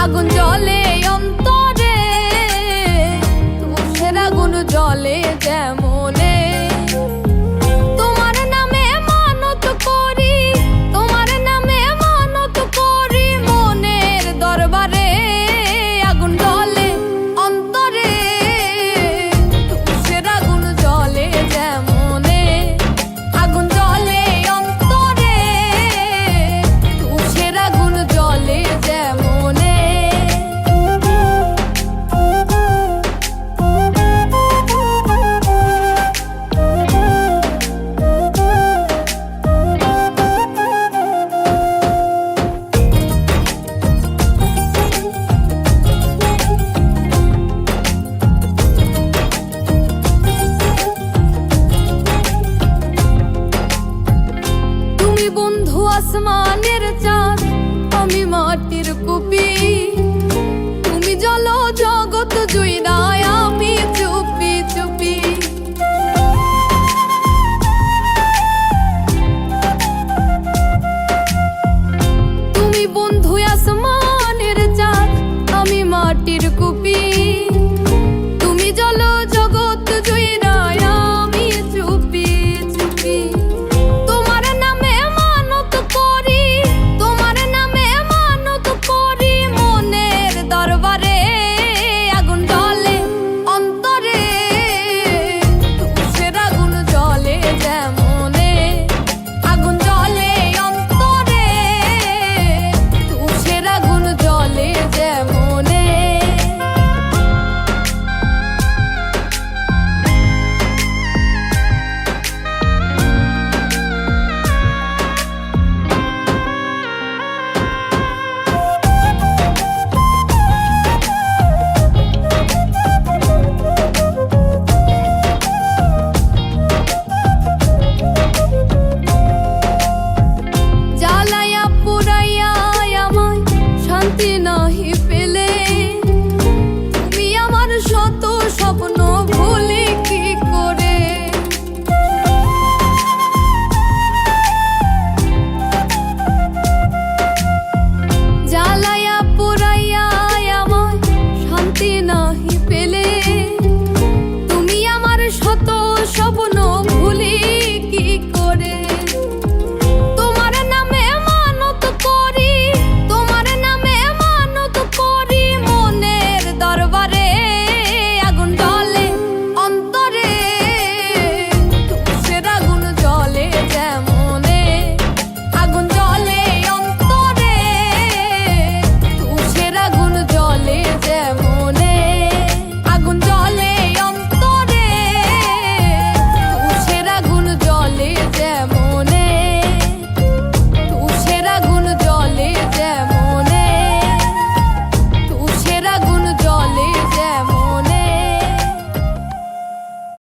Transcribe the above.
আগুন জ্বলে অন্তরে, তুষের আগুন জ্বলে যেমনে। তোমার নামে মানত করি, তোমার নামে মানত করি, মনের দরবারে আগুন জ্বলে অন্তরে, তুষের আগুন জ্বলে যেমনে। আগুন জ্বলে অন্তরে, তুষের আগুন জ্বলে যেমনে। তুমি বন্ধু আসমানের চাঁদ, আমি মাটির কুপি, তুমি জল জগৎ জুইরায়, আমি চুপি চুপি। তুমি বন্ধু আসমানের চাঁদ, আমি মাটির কুপি, তুমি জল জগৎ জুইরায়, আমি চুপি চুপি। তোমার নামে মানত করি, তোমার নামে মানত করি, মনের দরবারে আগুন জ্বলে অন্তরে, তুষের আগুন জ্বলে যেমনে। আগুন জ্বলে অন্তরে, তুষের আগুন জ্বলে যেমনে। জ্বালাইয়া পুরাইয়া আমায় শান্তি নাহি পেলে, তুমি আমার শত স্বপ্ন